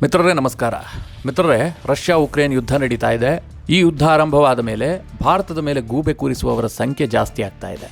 ಮಿತ್ರರೇ ನಮಸ್ಕಾರ. ಮಿತ್ರರೇ, ರಷ್ಯಾ ಉಕ್ರೇನ್ ಯುದ್ಧ ನಡೀತಾ ಇದೆ. ಈ ಯುದ್ಧ ಆರಂಭವಾದ ಮೇಲೆ ಭಾರತದ ಮೇಲೆ ಗೂಬೆ ಕೂರಿಸುವವರ ಸಂಖ್ಯೆ ಜಾಸ್ತಿ ಆಗ್ತಾ ಇದೆ.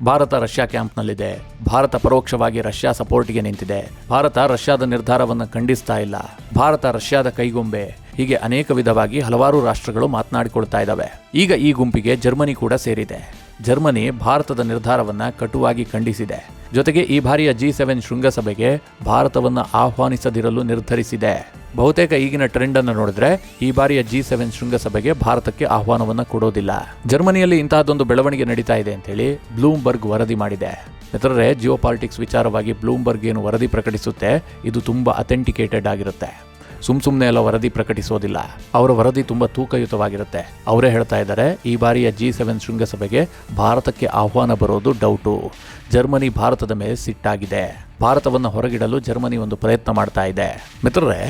ಭಾರತ ರಷ್ಯಾ ಕ್ಯಾಂಪ್ನಲ್ಲಿದೆ. ಭಾರತ ಪರೋಕ್ಷವಾಗಿ ರಷ್ಯಾ ಸಪೋರ್ಟ್ಗೆ ನಿಂತಿದೆ. ಭಾರತ ರಷ್ಯಾದ ನಿರ್ಧಾರವನ್ನು ಖಂಡಿಸ್ತಾ ಇಲ್ಲ. ಭಾರತ ರಷ್ಯಾದ ಕೈಗೊಂಬೆ. ಹೀಗೆ ಅನೇಕ ವಿಧವಾಗಿ ಹಲವಾರು ರಾಷ್ಟ್ರಗಳು ಮಾತನಾಡಿಕೊಳ್ತಾ ಇದ್ದಾವೆ. ಈಗ ಈ ಗುಂಪಿಗೆ ಜರ್ಮನಿ ಕೂಡ ಸೇರಿದೆ. ಜರ್ಮನಿ ಭಾರತದ ನಿರ್ಧಾರವನ್ನು ಕಟುವಾಗಿ ಖಂಡಿಸಿದೆ. ಜೊತೆಗೆ ಈ ಬಾರಿಯ G7 ಶೃಂಗಸಭೆಗೆ ಭಾರತವನ್ನು ಆಹ್ವಾನಿಸದಿರಲು ನಿರ್ಧರಿಸಿದೆ. ಬಹುತೇಕ ಈಗಿನ ಟ್ರೆಂಡ್ ಅನ್ನು ನೋಡಿದ್ರೆ ಈ ಬಾರಿಯ G7 ಶೃಂಗಸಭೆಗೆ ಭಾರತಕ್ಕೆ ಆಹ್ವಾನವನ್ನು ಕೊಡೋದಿಲ್ಲ. ಜರ್ಮನಿಯಲ್ಲಿ ಇಂತಹದ್ದೊಂದು ಬೆಳವಣಿಗೆ ನಡೀತಾ ಇದೆ ಅಂತೇಳಿ ಬ್ಲೂಮ್ಬರ್ಗ್ ವರದಿ ಮಾಡಿದೆ. ಮಿತ್ರರೇ, ಜಿಯೋಪಾಲಿಟಿಕ್ಸ್ ವಿಚಾರವಾಗಿ ಬ್ಲೂಮ್ಬರ್ಗ್ ಏನು ವರದಿ ಪ್ರಕಟಿಸುತ್ತೆ, ಇದು ತುಂಬಾ ಅಥೆಂಟಿಕೇಟೆಡ್ ಆಗಿರುತ್ತೆ. ಸುಮ್ಮನೆ ಎಲ್ಲ ವರದಿ ಪ್ರಕಟಿಸೋದಿಲ್ಲ. ಅವರ ವರದಿ ತುಂಬಾ ತೂಕಯುತವಾಗಿರುತ್ತೆ. ಅವರೇ ಹೇಳ್ತಾ ಇದ್ದಾರೆ, ಈ ಬಾರಿಯ G7 ಶೃಂಗಸಭೆಗೆ ಭಾರತಕ್ಕೆ ಆಹ್ವಾನ ಬರೋದು ಡೌಟು. ಜರ್ಮನಿ ಭಾರತದ ಮೇಲೆ ಸಿಟ್ಟಾಗಿದೆ. ಭಾರತವನ್ನು ಹೊರಗಿಡಲು ಜರ್ಮನಿ ಒಂದು ಪ್ರಯತ್ನ ಮಾಡ್ತಾ ಇದೆ. ಮಿತ್ರರೇ,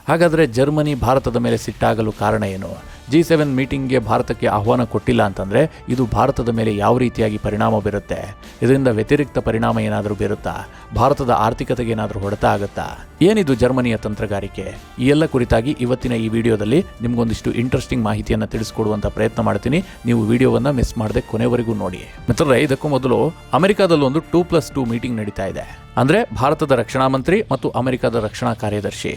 ಹಾಗಾದರೆ ಜರ್ಮನಿ ಭಾರತದ ಮೇಲೆ ಸಿಟ್ಟಾಗಲು ಕಾರಣ ಏನು? G7 ಮೀಟಿಂಗ್ಗೆ ಭಾರತಕ್ಕೆ ಆಹ್ವಾನ ಕೊಟ್ಟಿಲ್ಲ ಅಂತಂದರೆ ಇದು ಭಾರತದ ಮೇಲೆ ಯಾವ ರೀತಿಯಾಗಿ ಪರಿಣಾಮ ಬೀರುತ್ತೆ? ಇದರಿಂದ ವ್ಯತಿರಿಕ್ತ ಪರಿಣಾಮ ಏನಾದರೂ ಬೀರುತ್ತಾ? ಭಾರತದ ಆರ್ಥಿಕತೆಗೆ ಏನಾದರೂ ಹೊಡೆತ ಆಗುತ್ತಾ? ಏನಿದು ಜರ್ಮನಿಯ ತಂತ್ರಗಾರಿಕೆ? ಈ ಎಲ್ಲ ಕುರಿತಾಗಿ ಇವತ್ತಿನ ಈ ವಿಡಿಯೋದಲ್ಲಿ ನಿಮಗೊಂದಿಷ್ಟು ಇಂಟ್ರೆಸ್ಟಿಂಗ್ ಮಾಹಿತಿಯನ್ನು ತಿಳಿಸ್ಕೊಡುವಂಥ ಪ್ರಯತ್ನ ಮಾಡ್ತೀನಿ. ನೀವು ವಿಡಿಯೋವನ್ನು ಮಿಸ್ ಮಾಡದೆ ಕೊನೆವರೆಗೂ ನೋಡಿ. ಮಿತ್ರರೇ, ಇದಕ್ಕೂ ಮೊದಲು ಅಮೆರಿಕಾದಲ್ಲಿ ಒಂದು 2+2 ಮೀಟಿಂಗ್ ನಡೀತಾ ಇದೆ. ಅಂದರೆ ಭಾರತದ ರಕ್ಷಣಾ ಮಂತ್ರಿ ಮತ್ತು ಅಮೆರಿಕದ ರಕ್ಷಣಾ ಕಾರ್ಯದರ್ಶಿ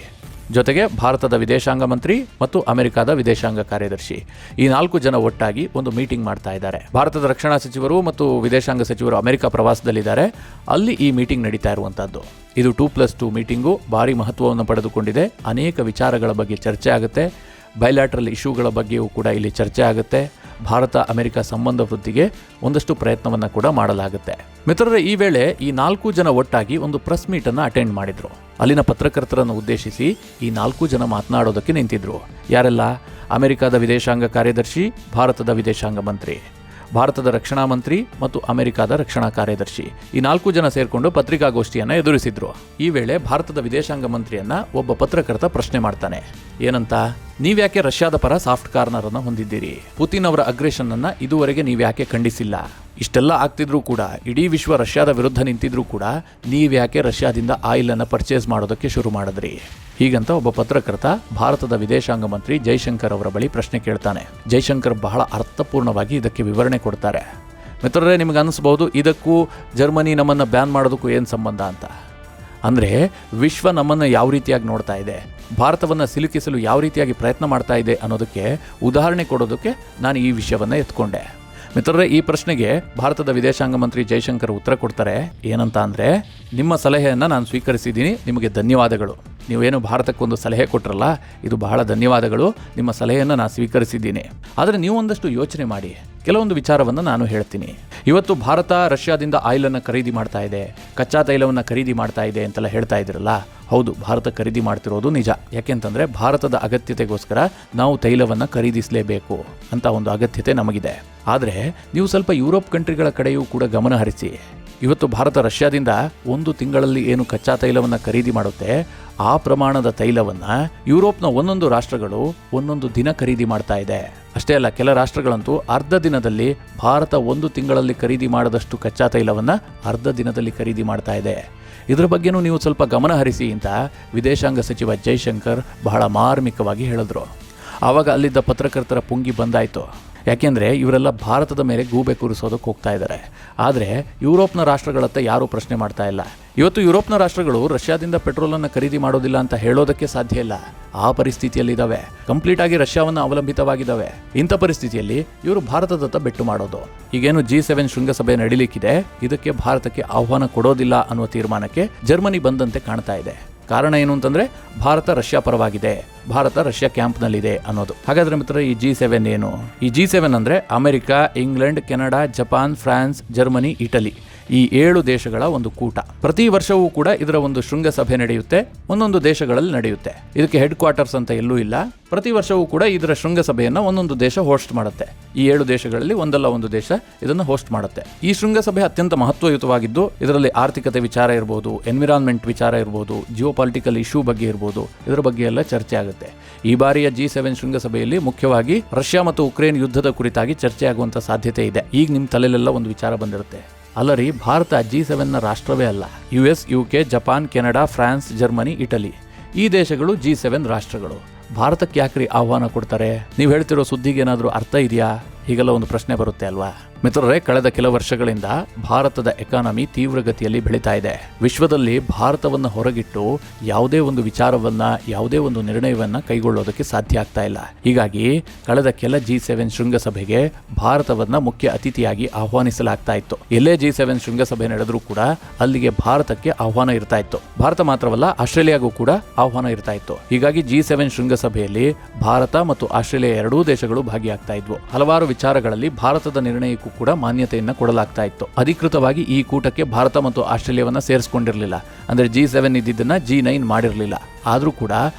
ಜೊತೆಗೆ ಭಾರತದ ವಿದೇಶಾಂಗ ಮಂತ್ರಿ ಮತ್ತು ಅಮೆರಿಕದ ವಿದೇಶಾಂಗ ಕಾರ್ಯದರ್ಶಿ, ಈ 4 ಜನ ಒಟ್ಟಾಗಿ ಒಂದು ಮೀಟಿಂಗ್ ಮಾಡ್ತಾ ಇದ್ದಾರೆ. ಭಾರತದ ರಕ್ಷಣಾ ಸಚಿವರು ಮತ್ತು ವಿದೇಶಾಂಗ ಸಚಿವರು ಅಮೆರಿಕ ಪ್ರವಾಸದಲ್ಲಿದ್ದಾರೆ. ಅಲ್ಲಿ ಈ ಮೀಟಿಂಗ್ ನಡೀತಾ ಇರುವಂತದ್ದು. ಇದು 2+2 ಮೀಟಿಂಗು ಭಾರಿ ಮಹತ್ವವನ್ನು ಪಡೆದುಕೊಂಡಿದೆ. ಅನೇಕ ವಿಚಾರಗಳ ಬಗ್ಗೆ ಚರ್ಚೆ ಆಗುತ್ತೆ. ಬೈಲ್ಯಾಟ್ರಲ್ ಇಶ್ಯೂಗಳ ಬಗ್ಗೆಯೂ ಕೂಡ ಇಲ್ಲಿ ಚರ್ಚೆ ಆಗುತ್ತೆ. ಭಾರತ ಅಮೆರಿಕ ಸಂಬಂಧ ವೃದ್ಧಿಗೆ ಒಂದಷ್ಟು ಪ್ರಯತ್ನವನ್ನು ಕೂಡ ಮಾಡಲಾಗುತ್ತೆ. ಮಿತ್ರರೇ, ಈ ವೇಳೆ ಈ 4 ಜನ ಒಟ್ಟಾಗಿ ಒಂದು ಪ್ರೆಸ್ ಮೀಟನ್ನು ಅಟೆಂಡ್ ಮಾಡಿದ್ರು. ಅಲ್ಲಿನ ಪತ್ರಕರ್ತರನ್ನು ಉದ್ದೇಶಿಸಿ ಈ 4 ಜನ ಮಾತನಾಡೋದಕ್ಕೆ ನಿಂತಿದ್ರು. ಯಾರೆಲ್ಲ? ಅಮೆರಿಕದ ವಿದೇಶಾಂಗ ಕಾರ್ಯದರ್ಶಿ, ಭಾರತದ ವಿದೇಶಾಂಗ ಮಂತ್ರಿ, ಭಾರತದ ರಕ್ಷಣಾ ಮಂತ್ರಿ ಮತ್ತು ಅಮೆರಿಕದ ರಕ್ಷಣಾ ಕಾರ್ಯದರ್ಶಿ, ಈ 4 ಜನ ಸೇರ್ಕೊಂಡು ಪತ್ರಿಕಾಗೋಷ್ಠಿಯನ್ನು ಎದುರಿಸಿದ್ರು. ಈ ವೇಳೆ ಭಾರತದ ವಿದೇಶಾಂಗ ಮಂತ್ರಿಯನ್ನ ಒಬ್ಬ ಪತ್ರಕರ್ತ ಪ್ರಶ್ನೆ ಮಾಡ್ತಾನೆ. ಏನಂತ? ನೀವ್ಯಾಕೆ ರಷ್ಯಾದ ಪರ ಸಾಫ್ಟ್ ಕಾರ್ನರ್ ಅನ್ನು ಹೊಂದಿದ್ದೀರಿ? ಪುತಿನ್ ಅವರ ಅಗ್ರೆಷನ್ ಅನ್ನ ಇದುವರೆಗೆ ನೀವ್ಯಾಕೆ ಖಂಡಿಸಿಲ್ಲ? ಇಷ್ಟೆಲ್ಲ ಆಗ್ತಿದ್ರೂ ಕೂಡ, ಇಡೀ ವಿಶ್ವ ರಷ್ಯಾದ ವಿರುದ್ಧ ನಿಂತಿದ್ರೂ ಕೂಡ ನೀವ್ಯಾಕೆ ರಷ್ಯಾದಿಂದ ಆಯಿಲ್ ಅನ್ನು ಪರ್ಚೇಸ್ ಮಾಡೋದಕ್ಕೆ ಶುರು ಮಾಡಿದ್ರಿ? ಹೀಗಂತ ಒಬ್ಬ ಪತ್ರಕರ್ತ ಭಾರತದ ವಿದೇಶಾಂಗ ಮಂತ್ರಿ ಜೈಶಂಕರ್ ಅವರ ಬಳಿ ಪ್ರಶ್ನೆ ಕೇಳ್ತಾನೆ. ಜೈಶಂಕರ್ ಬಹಳ ಅರ್ಥಪೂರ್ಣವಾಗಿ ಇದಕ್ಕೆ ವಿವರಣೆ ಕೊಡ್ತಾರೆ. ಮಿತ್ರರೇ, ನಿಮಗೆ ಅನಿಸ್ಬಹುದು ಇದಕ್ಕೂ ಜರ್ಮನಿ ನಮ್ಮನ್ನು ಬ್ಯಾನ್ ಮಾಡೋದಕ್ಕೂ ಏನು ಸಂಬಂಧ ಅಂತ. ಅಂದರೆ ವಿಶ್ವ ನಮ್ಮನ್ನು ಯಾವ ರೀತಿಯಾಗಿ ನೋಡ್ತಾ ಇದೆ, ಭಾರತವನ್ನು ಸಿಲುಕಿಸಲು ಯಾವ ರೀತಿಯಾಗಿ ಪ್ರಯತ್ನ ಮಾಡ್ತಾ ಇದೆ ಅನ್ನೋದಕ್ಕೆ ಉದಾಹರಣೆ ಕೊಡೋದಕ್ಕೆ ನಾನು ಈ ವಿಷಯವನ್ನು ಎತ್ಕೊಂಡೆ. ಮಿತ್ರರೇ, ಈ ಪ್ರಶ್ನೆಗೆ ಭಾರತದ ವಿದೇಶಾಂಗ ಮಂತ್ರಿ ಜೈಶಂಕರ್ ಉತ್ತರ ಕೊಡ್ತಾರೆ. ಏನಂತ ಅಂದರೆ, ನಿಮ್ಮ ಸಲಹೆಯನ್ನು ನಾನು ಸ್ವೀಕರಿಸಿದ್ದೀನಿ, ನಿಮಗೆ ಧನ್ಯವಾದಗಳು. ನೀವೇನು ಭಾರತಕ್ಕೊಂದು ಸಲಹೆ ಕೊಟ್ಟರಲ್ಲ, ಇದು ಬಹಳ ಧನ್ಯವಾದಗಳು. ನಿಮ್ಮ ಸಲಹೆಯನ್ನು ನಾನು ಸ್ವೀಕರಿಸಿದ್ದೀನಿ. ಆದರೆ ನೀವು ಒಂದಷ್ಟು ಯೋಚನೆ ಮಾಡಿ. ಕೆಲವೊಂದು ವಿಚಾರವನ್ನು ನಾನು ಹೇಳ್ತೀನಿ. ಇವತ್ತು ಭಾರತ ರಷ್ಯಾದಿಂದ ಆಯಿಲನ್ನು ಖರೀದಿ ಮಾಡ್ತಾ ಇದೆ, ಕಚ್ಚಾ ತೈಲವನ್ನು ಖರೀದಿ ಮಾಡ್ತಾ ಇದೆ ಅಂತೆಲ್ಲ ಹೇಳ್ತಾ ಇದ್ದೀರಲ್ಲ. ಹೌದು, ಭಾರತ ಖರೀದಿ ಮಾಡ್ತಿರೋದು ನಿಜ. ಯಾಕೆಂತಂದರೆ ಭಾರತದ ಅಗತ್ಯತೆಗೋಸ್ಕರ ನಾವು ತೈಲವನ್ನು ಖರೀದಿಸಲೇಬೇಕು ಅಂತ ಒಂದು ಅಗತ್ಯತೆ ನಮಗಿದೆ. ಆದರೆ ನೀವು ಸ್ವಲ್ಪ ಯುರೋಪ್ ಕಂಟ್ರಿಗಳ ಕಡೆಯೂ ಕೂಡ ಗಮನ ಹರಿಸಿ. ಇವತ್ತು ಭಾರತ ರಷ್ಯಾದಿಂದ 1 ತಿಂಗಳಲ್ಲಿ ಏನು ಕಚ್ಚಾ ತೈಲವನ್ನು ಖರೀದಿ ಮಾಡುತ್ತೆ, ಆ ಪ್ರಮಾಣದ ತೈಲವನ್ನು ಯುರೋಪ್ನ ಒಂದೊಂದು ರಾಷ್ಟ್ರಗಳು ಒಂದೊಂದು ದಿನ ಖರೀದಿ ಮಾಡ್ತಾ ಇದೆ. ಅಷ್ಟೇ ಅಲ್ಲ, ಕೆಲ ರಾಷ್ಟ್ರಗಳಂತೂ ಅರ್ಧ ದಿನದಲ್ಲಿ ಭಾರತ 1 ತಿಂಗಳಲ್ಲಿ ಖರೀದಿ ಮಾಡದಷ್ಟು ಕಚ್ಚಾ ತೈಲವನ್ನು ಅರ್ಧ ದಿನದಲ್ಲಿ ಖರೀದಿ ಮಾಡ್ತಾ ಇದೆ. ಇದರ ಬಗ್ಗೆನೂ ನೀವು ಸ್ವಲ್ಪ ಗಮನ ಹರಿಸಿ ಅಂತ ವಿದೇಶಾಂಗ ಸಚಿವ ಜೈಶಂಕರ್ ಬಹಳ ಮಾರ್ಮಿಕವಾಗಿ ಹೇಳಿದ್ರು. ಆವಾಗ ಅಲ್ಲಿದ್ದ ಪತ್ರಕರ್ತರ ಪುಂಗಿ ಬಂದಾಯಿತು. ಯಾಕೆಂದರೆ ಇವರೆಲ್ಲ ಭಾರತದ ಮೇಲೆ ಗೂಬೆ ಕೂರಿಸೋದಕ್ಕೆ ಹೋಗ್ತಾ ಇದ್ದಾರೆ. ಆದರೆ ಯುರೋಪ್ನ ರಾಷ್ಟ್ರಗಳತ್ತ ಯಾರೂ ಪ್ರಶ್ನೆ ಮಾಡ್ತಾ ಇಲ್ಲ. ಇವತ್ತು ಯುರೋಪ್ನ ರಾಷ್ಟ್ರಗಳು ರಷ್ಯಾದಿಂದ ಪೆಟ್ರೋಲನ್ನು ಖರೀದಿ ಮಾಡೋದಿಲ್ಲ ಅಂತ ಹೇಳೋದಕ್ಕೆ ಸಾಧ್ಯ ಇಲ್ಲ. ಆ ಪರಿಸ್ಥಿತಿಯಲ್ಲಿದ್ದಾವೆ. ಕಂಪ್ಲೀಟಾಗಿ ರಷ್ಯಾವನ್ನು ಅವಲಂಬಿತವಾಗಿದ್ದಾವೆ. ಇಂಥ ಪರಿಸ್ಥಿತಿಯಲ್ಲಿ ಇವರು ಭಾರತದತ್ತ ಬೆಟ್ಟು ಮಾಡೋದು. ಈಗೇನು G7 ಶೃಂಗಸಭೆ ನಡೀಲಿಕ್ಕಿದೆ, ಇದಕ್ಕೆ ಭಾರತಕ್ಕೆ ಆಹ್ವಾನ ಕೊಡೋದಿಲ್ಲ ಅನ್ನುವ ತೀರ್ಮಾನಕ್ಕೆ ಜರ್ಮನಿ ಬಂದಂತೆ ಕಾಣ್ತಾ ಇದೆ. ಕಾರಣ ಏನು ಅಂತಂದರೆ ಭಾರತ ರಷ್ಯಾ ಪರವಾಗಿದೆ, ಭಾರತ ರಷ್ಯಾ ಕ್ಯಾಂಪ್ನಲ್ಲಿದೆ ಅನ್ನೋದು. ಹಾಗಾದರೆ ಮಿತ್ರ, ಈ G7 ಏನು? ಈ G7 ಅಂದರೆ America, England, Canada, Japan, France, Germany, Italy, ಈ 7 ದೇಶಗಳ ಒಂದು ಕೂಟ. ಪ್ರತಿ ವರ್ಷವೂ ಕೂಡ ಇದರ ಒಂದು ಶೃಂಗಸಭೆ ನಡೆಯುತ್ತೆ. ಒಂದೊಂದು ದೇಶಗಳಲ್ಲಿ ನಡೆಯುತ್ತೆ. ಇದಕ್ಕೆ ಹೆಡ್ ಕ್ವಾರ್ಟರ್ಸ್ ಅಂತ ಎಲ್ಲೂ ಇಲ್ಲ. ಪ್ರತಿ ವರ್ಷವೂ ಕೂಡ ಇದರ ಶೃಂಗಸಭೆಯನ್ನು ಒಂದೊಂದು ದೇಶ ಹೋಸ್ಟ್ ಮಾಡುತ್ತೆ. ಈ 7 ದೇಶಗಳಲ್ಲಿ ಒಂದಲ್ಲ ಒಂದು ದೇಶ ಇದನ್ನು ಹೋಸ್ಟ್ ಮಾಡುತ್ತೆ. ಈ ಶೃಂಗಸಭೆ ಅತ್ಯಂತ ಮಹತ್ವಯುತವಾಗಿದ್ದು, ಇದರಲ್ಲಿ ಆರ್ಥಿಕತೆ ವಿಚಾರ ಇರ್ಬೋದು, ಎನ್ವಿರಾನ್ಮೆಂಟ್ ವಿಚಾರ ಇರ್ಬೋದು, ಜಿಯೋಪಾಲಿಟಿಕಲ್ ಇಶ್ಯೂ ಬಗ್ಗೆ ಇರ್ಬೋದು, ಇದರ ಬಗ್ಗೆ ಎಲ್ಲ ಚರ್ಚೆ ಆಗುತ್ತೆ. ಈ ಬಾರಿಯ G7 ಶೃಂಗಸಭೆಯಲ್ಲಿ ಮುಖ್ಯವಾಗಿ ರಷ್ಯಾ ಮತ್ತು ಉಕ್ರೇನ್ ಯುದ್ಧದ ಕುರಿತಾಗಿ ಚರ್ಚೆ ಆಗುವಂಥ ಸಾಧ್ಯತೆ ಇದೆ. ಈಗ ನಿಮ್ಮ ತಲೆಯಲ್ಲೆಲ್ಲ ಒಂದು ವಿಚಾರ ಬಂದಿರುತ್ತೆ. ಅಲ್ಲರಿ, ಭಾರತ G7ನ ರಾಷ್ಟ್ರವೇ ಅಲ್ಲ. US, UK, Japan, Canada, France, Germany, Italy ಈ ದೇಶಗಳು G7 ರಾಷ್ಟ್ರಗಳು. ಭಾರತಕ್ಕೆ ಯಾಕ್ರಿ ಆಹ್ವಾನ ಕೊಡ್ತಾರೆ? ನೀವು ಹೇಳ್ತಿರೋ ಸುದ್ದಿಗೆ ಏನಾದರೂ ಅರ್ಥ ಇದೆಯಾ? ಹೀಗೆಲ್ಲ ಒಂದು ಪ್ರಶ್ನೆ ಬರುತ್ತೆ ಅಲ್ವಾ? ಮಿತ್ರರೇ, ಕಳೆದ ಕೆಲ ವರ್ಷಗಳಿಂದ ಭಾರತದ ಎಕಾನಮಿ ತೀವ್ರಗತಿಯಲ್ಲಿ ಬೆಳೀತಾ ಇದೆ. ವಿಶ್ವದಲ್ಲಿ ಭಾರತವನ್ನು ಹೊರಗಿಟ್ಟು ಯಾವುದೇ ಒಂದು ವಿಚಾರವನ್ನ, ಯಾವುದೇ ಒಂದು ನಿರ್ಣಯವನ್ನ ಕೈಗೊಳ್ಳೋದಕ್ಕೆ ಸಾಧ್ಯ ಆಗ್ತಾ ಇಲ್ಲ. ಹೀಗಾಗಿ ಕಳೆದ ಕೆಲ G7 ಶೃಂಗಸಭೆಗೆ ಭಾರತವನ್ನ ಮುಖ್ಯ ಅತಿಥಿಯಾಗಿ ಆಹ್ವಾನಿಸಲಾಗ್ತಾ ಇತ್ತು. ಎಲ್ಲೇ G7 ಶೃಂಗಸಭೆ ನಡೆದರೂ ಕೂಡ ಅಲ್ಲಿಗೆ ಭಾರತಕ್ಕೆ ಆಹ್ವಾನ ಇರ್ತಾ ಇತ್ತು. ಭಾರತ ಮಾತ್ರವಲ್ಲ, ಆಸ್ಟ್ರೇಲಿಯಾಗೂ ಕೂಡ ಆಹ್ವಾನ ಇರ್ತಾ ಇತ್ತು. ಹೀಗಾಗಿ G7 ಶೃಂಗಸಭೆಯಲ್ಲಿ ಭಾರತ ಮತ್ತು ಆಸ್ಟ್ರೇಲಿಯಾ ಎರಡೂ ದೇಶಗಳು ಭಾಗಿಯಾಗ್ತಾ ಇದ್ವು. ಹಲವಾರು ವಿಚಾರಗಳಲ್ಲಿ ಭಾರತದ ನಿರ್ಣಯಕ್ಕೂ ಕೂಡ ಮಾನ್ಯತೆಯನ್ನ ಕೊಡಲಾಗ್ತಾ ಇತ್ತು. ಅಧಿಕೃತವಾಗಿ ಈ ಕೂಟಕ್ಕೆ ಭಾರತ ಮತ್ತು ಆಸ್ಟ್ರೇಲಿಯಾವನ್ನ ಸೇರಿಸಿಕೊಂಡಿರಲಿಲ್ಲ. ಅಂದ್ರೆ G7 ಇದ್ದಿದ್ದನ್ನ G9 ಮಾಡಿರಲಿಲ್ಲ. ಆದ್ರೂ ಕೂಡ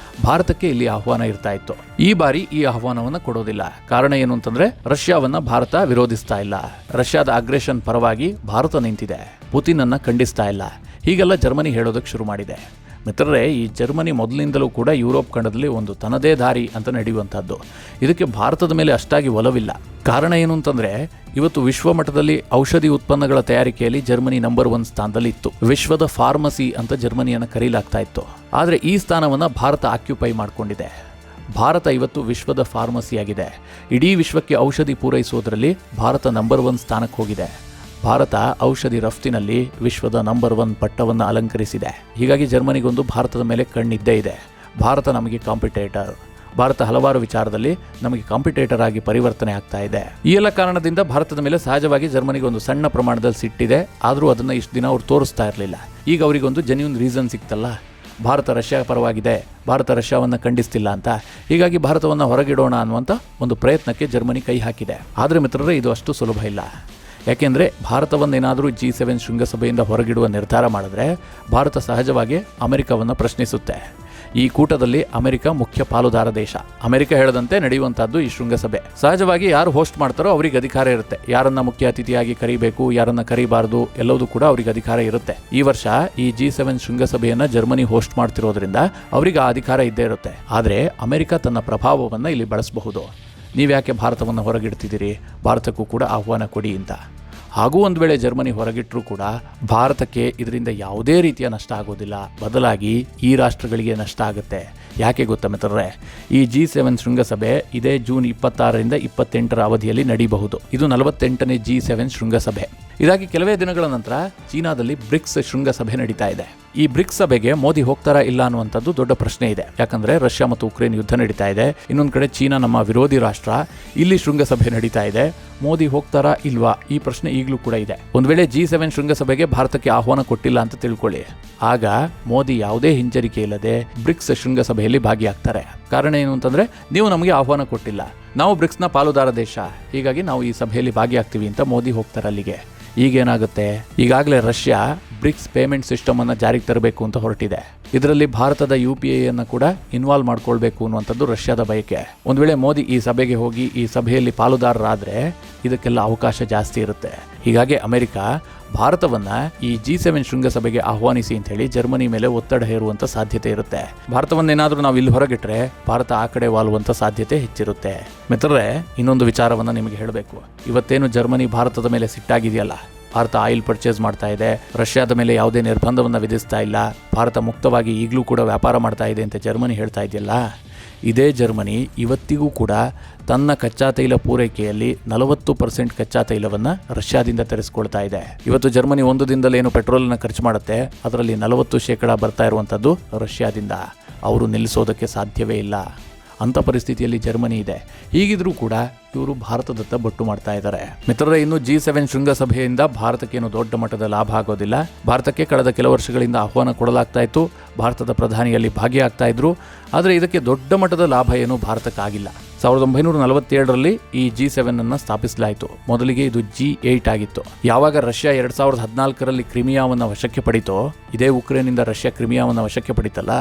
ಭಾರತಕ್ಕೆ ಇಲ್ಲಿ ಆಹ್ವಾನ ಇರ್ತಾ ಇತ್ತು. ಈ ಬಾರಿ ಈ ಆಹ್ವಾನವನ್ನ ಕೊಡೋದಿಲ್ಲ. ಕಾರಣ ಏನು ಅಂತಂದ್ರೆ, ರಷ್ಯಾವನ್ನ ಭಾರತ ವಿರೋಧಿಸ್ತಾ ಇಲ್ಲ. ರಷ್ಯಾದ ಅಗ್ರೆಷನ್ ಪರವಾಗಿ ಭಾರತ ನಿಂತಿದೆ. ಪುತಿನ್ ಅನ್ನ ಖಂಡಿಸ್ತಾ ಇಲ್ಲ. ಹೀಗೆಲ್ಲ ಜರ್ಮನಿ ಹೇಳೋದಕ್ಕೆ ಶುರು ಮಾಡಿದೆ. ಮಿತ್ರರೇ, ಈ ಜರ್ಮನಿ ಮೊದಲಿನಿಂದಲೂ ಕೂಡ ಯುರೋಪ್ ಖಂಡದಲ್ಲಿ ಒಂದು ತನ್ನದೇ ದಾರಿ ಅಂತ ನಡೆಯುವಂಥದ್ದು. ಇದಕ್ಕೆ ಭಾರತದ ಮೇಲೆ ಅಷ್ಟಾಗಿ ಒಲವಿಲ್ಲ. ಕಾರಣ ಏನು ಅಂತಂದ್ರೆ, ಇವತ್ತು ವಿಶ್ವ ಮಟ್ಟದಲ್ಲಿ ಔಷಧಿ ಉತ್ಪನ್ನಗಳ ತಯಾರಿಕೆಯಲ್ಲಿ ಜರ್ಮನಿ ನಂಬರ್ 1 ಸ್ಥಾನದಲ್ಲಿ ಇತ್ತು. ವಿಶ್ವದ ಫಾರ್ಮಸಿ ಅಂತ ಜರ್ಮನಿಯನ್ನು ಕರೀಲಾಗ್ತಾ ಇತ್ತು. ಆದರೆ ಈ ಸ್ಥಾನವನ್ನು ಭಾರತ ಆಕ್ಯುಪೈ ಮಾಡಿಕೊಂಡಿದೆ. ಭಾರತ ಇವತ್ತು ವಿಶ್ವದ ಫಾರ್ಮಸಿ ಆಗಿದೆ. ಇಡೀ ವಿಶ್ವಕ್ಕೆ ಔಷಧಿ ಪೂರೈಸುವುದರಲ್ಲಿ ಭಾರತ ನಂಬರ್ 1 ಸ್ಥಾನಕ್ಕೆ ಹೋಗಿದೆ. ಭಾರತ ಔಷಧಿ ರಫ್ತಿನಲ್ಲಿ ವಿಶ್ವದ ನಂಬರ್ 1 ಪಟ್ಟವನ್ನು ಅಲಂಕರಿಸಿದೆ. ಹೀಗಾಗಿ ಜರ್ಮನಿಗೊಂದು ಭಾರತದ ಮೇಲೆ ಕಣ್ಣಿದ್ದೇ ಇದೆ. ಭಾರತ ನಮಗೆ ಕಾಂಪಿಟೇಟರ್. ಭಾರತ ಹಲವಾರು ವಿಚಾರದಲ್ಲಿ ನಮಗೆ ಕಾಂಪಿಟೇಟರ್ ಆಗಿ ಪರಿವರ್ತನೆ ಆಗ್ತಾ ಇದೆ. ಈ ಎಲ್ಲ ಕಾರಣದಿಂದ ಭಾರತದ ಮೇಲೆ ಸಹಜವಾಗಿ ಜರ್ಮನಿಗೆ ಒಂದು ಸಣ್ಣ ಪ್ರಮಾಣದಲ್ಲಿ ಸಿಟ್ಟಿದೆ. ಆದರೂ ಅದನ್ನು ಇಷ್ಟು ದಿನ ಅವ್ರು ತೋರಿಸ್ತಾ ಇರಲಿಲ್ಲ. ಈಗ ಅವರಿಗೊಂದು ಜೆನ್ಯೂನ್ ರೀಸನ್ ಸಿಕ್ತಲ್ಲ, ಭಾರತ ರಷ್ಯಾ ಪರವಾಗಿದೆ, ಭಾರತ ರಷ್ಯಾವನ್ನು ಖಂಡಿಸ್ತಿಲ್ಲ ಅಂತ. ಹೀಗಾಗಿ ಭಾರತವನ್ನು ಹೊರಗಿಡೋಣ ಅನ್ನುವಂಥ ಒಂದು ಪ್ರಯತ್ನಕ್ಕೆ ಜರ್ಮನಿ ಕೈ ಹಾಕಿದೆ. ಆದರೆ ಮಿತ್ರರೇ, ಇದು ಅಷ್ಟು ಸುಲಭ ಇಲ್ಲ. ಯಾಕೆಂದರೆ ಭಾರತವನ್ನೇನಾದರೂ G7 ಶೃಂಗಸಭೆಯಿಂದ ಹೊರಗಿಡುವ ನಿರ್ಧಾರ ಮಾಡಿದ್ರೆ ಭಾರತ ಸಹಜವಾಗಿ ಅಮೆರಿಕವನ್ನು ಪ್ರಶ್ನಿಸುತ್ತೆ. ಈ ಕೂಟದಲ್ಲಿ ಅಮೆರಿಕ ಮುಖ್ಯ ಪಾಲುದಾರ ದೇಶ. ಅಮೆರಿಕ ಹೇಳದಂತೆ ನಡೆಯುವಂತಹದ್ದು ಈ ಶೃಂಗಸಭೆ. ಸಹಜವಾಗಿ ಯಾರು ಹೋಸ್ಟ್ ಮಾಡ್ತಾರೋ ಅವರಿಗೆ ಅಧಿಕಾರ ಇರುತ್ತೆ. ಯಾರನ್ನ ಮುಖ್ಯ ಅತಿಥಿಯಾಗಿ ಕರಿಬೇಕು, ಯಾರನ್ನ ಕರಿಬಾರದು, ಎಲ್ಲವೂ ಕೂಡ ಅವರಿಗೆ ಅಧಿಕಾರ ಇರುತ್ತೆ. ಈ ವರ್ಷ ಈ G7 ಶೃಂಗಸಭೆಯನ್ನ ಜರ್ಮನಿ ಹೋಸ್ಟ್ ಮಾಡ್ತಿರೋದ್ರಿಂದ ಅವರಿಗೆ ಆ ಅಧಿಕಾರ ಇದ್ದೇ ಇರುತ್ತೆ. ಆದರೆ ಅಮೆರಿಕ ತನ್ನ ಪ್ರಭಾವವನ್ನು ಇಲ್ಲಿ ಬಳಸಬಹುದು. ನೀವ್ಯಾಕೆ ಭಾರತವನ್ನು ಹೊರಗಿಡ್ತಿದ್ದೀರಿ, ಭಾರತಕ್ಕೂ ಕೂಡ ಆಹ್ವಾನ ಕೊಡಿ ಅಂತ. ಹಾಗೂ ಒಂದು ವೇಳೆ ಜರ್ಮನಿ ಹೊರಗಿಟ್ಟರೂ ಕೂಡ ಭಾರತಕ್ಕೆ ಇದರಿಂದ ಯಾವುದೇ ರೀತಿಯ ನಷ್ಟ ಆಗೋದಿಲ್ಲ. ಬದಲಾಗಿ ಈ ರಾಷ್ಟ್ರಗಳಿಗೆ ನಷ್ಟ ಆಗುತ್ತೆ. ಯಾಕೆ ಗೊತ್ತಾ ಮಿತ್ರರೇ? ಈ G7 ಶೃಂಗಸಭೆ ಇದೇ ಜೂನ್ 26ರಿಂದ 28ರ ಅವಧಿಯಲ್ಲಿ ನಡೆಯಬಹುದು. ಇದು 48ನೇ G7 ಶೃಂಗಸಭೆ. ಇದಾಗಿ ಕೆಲವೇ ದಿನಗಳ ನಂತರ ಚೀನಾದಲ್ಲಿ ಬ್ರಿಕ್ಸ್ ಶೃಂಗಸಭೆ ನಡೀತಾ ಇದೆ. ಈ ಬ್ರಿಕ್ಸ್ ಸಭೆಗೆ ಮೋದಿ ಹೋಗ್ತಾರಾ ಇಲ್ಲ ಅನ್ನುವಂಥದ್ದು ದೊಡ್ಡ ಪ್ರಶ್ನೆ ಇದೆ. ಯಾಕಂದ್ರೆ ರಷ್ಯಾ ಮತ್ತು ಉಕ್ರೇನ್ ಯುದ್ಧ ನಡೀತಾ ಇದೆ. ಇನ್ನೊಂದು ಕಡೆ ಚೀನಾ ನಮ್ಮ ವಿರೋಧಿ ರಾಷ್ಟ್ರ. ಇಲ್ಲಿ ಶೃಂಗಸಭೆ ನಡೀತಾ ಇದೆ. ಮೋದಿ ಹೋಗ್ತಾರಾ ಇಲ್ವಾ ಈ ಪ್ರಶ್ನೆ ಈಗಲೂ ಕೂಡ ಇದೆ. ಒಂದು ವೇಳೆ G7 ಶೃಂಗಸಭೆಗೆ ಭಾರತಕ್ಕೆ ಆಹ್ವಾನ ಕೊಟ್ಟಿಲ್ಲ ಅಂತ ತಿಳ್ಕೊಳ್ಳಿ, ಆಗ ಮೋದಿ ಯಾವುದೇ ಹಿಂಜರಿಕೆ ಇಲ್ಲದೆ ಬ್ರಿಕ್ಸ್ ಶೃಂಗಸಭೆಯಲ್ಲಿ ಭಾಗಿಯಾಗ್ತಾರೆ. ಕಾರಣ ಏನು ಅಂತಂದ್ರೆ, ನೀವು ನಮಗೆ ಆಹ್ವಾನ ಕೊಟ್ಟಿಲ್ಲ, ನಾವು ಬ್ರಿಕ್ಸ್ನ ಪಾಲುದಾರ ದೇಶ, ಹೀಗಾಗಿ ನಾವು ಈ ಸಭೆಯಲ್ಲಿ ಭಾಗಿಯಾಗ್ತೀವಿ ಅಂತ ಮೋದಿ ಹೋಗ್ತಾರೆ ಅಲ್ಲಿಗೆ. ಈಗೇನಾಗುತ್ತೆ? ಈಗಾಗಲೇ ರಷ್ಯಾ ಬ್ರಿಕ್ಸ್ ಪೇಮೆಂಟ್ ಸಿಸ್ಟಮ್ ಅನ್ನು ಜಾರಿಗೆ ತರಬೇಕು ಅಂತ ಹೊರಟಿದೆ. ಇದರಲ್ಲಿ ಭಾರತದ UPI ಅನ್ನು ಕೂಡ ಇನ್ವಾಲ್ವ್ ಮಾಡ್ಕೊಳ್ಬೇಕು ಅನ್ನುವಂಥದ್ದು ರಷ್ಯಾದ ಬಯಕೆ. ಒಂದು ವೇಳೆ ಮೋದಿ ಈ ಸಭೆಗೆ ಹೋಗಿ ಈ ಸಭೆಯಲ್ಲಿ ಪಾಲುದಾರರಾದ್ರೆ ಇದಕ್ಕೆಲ್ಲ ಅವಕಾಶ ಜಾಸ್ತಿ ಇರುತ್ತೆ. ಹೀಗಾಗಿ ಅಮೆರಿಕ ಭಾರತವನ್ನ ಈ G7 ಶೃಂಗಸಭೆಗೆ ಆಹ್ವಾನಿಸಿ ಅಂತ ಹೇಳಿ ಜರ್ಮನಿ ಮೇಲೆ ಒತ್ತಡ ಹೇರುವಂತ ಸಾಧ್ಯತೆ ಇರುತ್ತೆ. ಭಾರತವನ್ನೇನಾದ್ರೂ ನಾವು ಇಲ್ಲಿ ಹೊರಗಿಟ್ರೆ ಭಾರತ ಆ ಕಡೆ ವಾಲುವಂತ ಸಾಧ್ಯತೆ ಹೆಚ್ಚಿರುತ್ತೆ. ಮಿತ್ರರೇ, ಇನ್ನೊಂದು ವಿಚಾರವನ್ನ ನಿಮಗೆ ಹೇಳಬೇಕು. ಇವತ್ತೇನು ಜರ್ಮನಿ ಭಾರತದ ಮೇಲೆ ಸಿಟ್ಟಾಗಿದೆಯಲ್ಲ, ಭಾರತ ಆಯಿಲ್ ಪರ್ಚೇಸ್ ಮಾಡ್ತಾ ಇದೆ, ರಷ್ಯಾದ ಮೇಲೆ ಯಾವುದೇ ನಿರ್ಬಂಧವನ್ನು ವಿಧಿಸ್ತಾ ಇಲ್ಲ, ಭಾರತ ಮುಕ್ತವಾಗಿ ಈಗಲೂ ಕೂಡ ವ್ಯಾಪಾರ ಮಾಡ್ತಾ ಇದೆ ಅಂತ ಜರ್ಮನಿ ಹೇಳ್ತಾ ಇದೆಯಲ್ಲ, ಇದೇ ಜರ್ಮನಿ ಇವತ್ತಿಗೂ ಕೂಡ ತನ್ನ ಕಚ್ಚಾ ತೈಲ ಪೂರೈಕೆಯಲ್ಲಿ 40% ಕಚ್ಚಾ ತೈಲವನ್ನು ರಷ್ಯಾದಿಂದ ತರಿಸ್ಕೊಳ್ತಾ ಇದೆ. ಇವತ್ತು ಜರ್ಮನಿ ಒಂದು ದಿನದಲ್ಲಿ ಏನು ಪೆಟ್ರೋಲನ್ನು ಖರ್ಚು ಮಾಡುತ್ತೆ, ಅದರಲ್ಲಿ 40% ಬರ್ತಾ ಇರುವಂಥದ್ದು ರಷ್ಯಾದಿಂದ. ಅವರು ನಿಲ್ಲಿಸೋದಕ್ಕೆ ಸಾಧ್ಯವೇ ಇಲ್ಲ. ಅಂಥ ಪರಿಸ್ಥಿತಿಯಲ್ಲಿ ಜರ್ಮನಿ ಇದೆ. ಹೀಗಿದ್ರೂ ಕೂಡ ಇವರು ಭಾರತದತ್ತ ಬೊಟ್ಟು ಮಾಡ್ತಾ ಇದ್ದಾರೆ. ಮಿತ್ರರೇ, ಇನ್ನು G7 ಶೃಂಗಸಭೆಯಿಂದ ಭಾರತಕ್ಕೇನು ದೊಡ್ಡ ಮಟ್ಟದ ಲಾಭ ಆಗೋದಿಲ್ಲ. ಭಾರತಕ್ಕೆ ಕಳೆದ ಕೆಲ ವರ್ಷಗಳಿಂದ ಆಹ್ವಾನ ಕೊಡಲಾಗ್ತಾ ಇತ್ತು, ಭಾರತದ ಪ್ರಧಾನಿಯಲ್ಲಿ ಭಾಗಿಯಾಗ್ತಾ ಇದ್ರು. ಆದರೆ ಇದಕ್ಕೆ ದೊಡ್ಡ ಮಟ್ಟದ ಲಾಭ ಏನು ಭಾರತಕ್ಕಾಗಿಲ್ಲ. 1947ರಲ್ಲಿ ಈ G7 ಅನ್ನು ಸ್ಥಾಪಿಸಲಾಯಿತು. ಮೊದಲಿಗೆ ಇದು G8 ಆಗಿತ್ತು. ಯಾವಾಗ ರಷ್ಯಾ 2014ರಲ್ಲಿ ಕ್ರಿಮಿಯಾವನ್ನು ವಶಕ್ಕೆ ಪಡಿತೋ, ಇದೇ ಉಕ್ರೇನಿಂದ ರಷ್ಯಾ ಕ್ರಿಮಿಯಾವನ್ನು ವಶಕ್ಕೆ ಪಡಿತಲ್ಲ,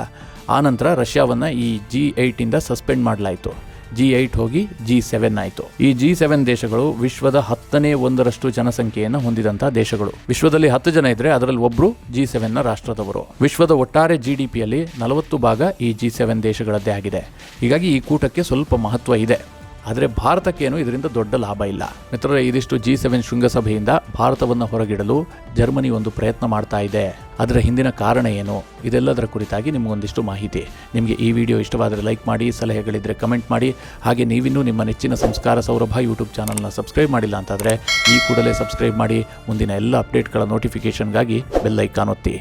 ಆ ನಂತರ ರಷ್ಯಾವನ್ನ ಈ G8 ಇಂದ ಸಸ್ಪೆಂಡ್ ಮಾಡಲಾಯಿತು. G8 ಹೋಗಿ G7 ಆಯಿತು. ಈ G7 ದೇಶಗಳು ವಿಶ್ವದ 10% ಜನಸಂಖ್ಯೆಯನ್ನು ಹೊಂದಿದಂತಹ ದೇಶಗಳು. ವಿಶ್ವದಲ್ಲಿ 10 ಜನ ಇದ್ರೆ ಅದರಲ್ಲಿ ಒಬ್ರು G7 ರಾಷ್ಟ್ರದವರು. ವಿಶ್ವದ ಒಟ್ಟಾರೆ GDPಯಲ್ಲಿ 40% ಈ G7 ದೇಶಗಳದ್ದೇ ಆಗಿದೆ. ಹೀಗಾಗಿ ಈ ಕೂಟಕ್ಕೆ ಸ್ವಲ್ಪ ಮಹತ್ವ ಇದೆ. ಆದರೆ ಭಾರತಕ್ಕೇನು ಇದರಿಂದ ದೊಡ್ಡ ಲಾಭ ಇಲ್ಲ. ಮಿತ್ರರೇ, ಇದಿಷ್ಟು G7 ಶೃಂಗಸಭೆಯಿಂದ ಭಾರತವನ್ನು ಹೊರಗಿಡಲು ಜರ್ಮನಿ ಒಂದು ಪ್ರಯತ್ನ ಮಾಡ್ತಾ ಇದೆ. ಅದರ ಹಿಂದಿನ ಕಾರಣ ಏನು, ಇದೆಲ್ಲದರ ಕುರಿತಾಗಿ ನಿಮಗೊಂದಿಷ್ಟು ಮಾಹಿತಿ. ನಿಮಗೆ ಈ ವಿಡಿಯೋ ಇಷ್ಟವಾದರೆ ಲೈಕ್ ಮಾಡಿ, ಸಲಹೆಗಳಿದ್ದರೆ ಕಮೆಂಟ್ ಮಾಡಿ. ಹಾಗೆ ನೀವಿನ್ನೂ ನಿಮ್ಮ ನೆಚ್ಚಿನ ಸಂಸ್ಕಾರ ಸೌರಭ ಯೂಟ್ಯೂಬ್ ಚಾನಲ್ನ ಸಬ್ಸ್ಕ್ರೈಬ್ ಮಾಡಿಲ್ಲ ಅಂತಾದರೆ ಈ ಕೂಡಲೇ ಸಬ್ಸ್ಕ್ರೈಬ್ ಮಾಡಿ. ಮುಂದಿನ ಎಲ್ಲ ಅಪ್ಡೇಟ್ಗಳ ನೋಟಿಫಿಕೇಷನ್ಗಾಗಿ ಬೆಲ್ ಐಕಾನ್ ಒತ್ತಿ.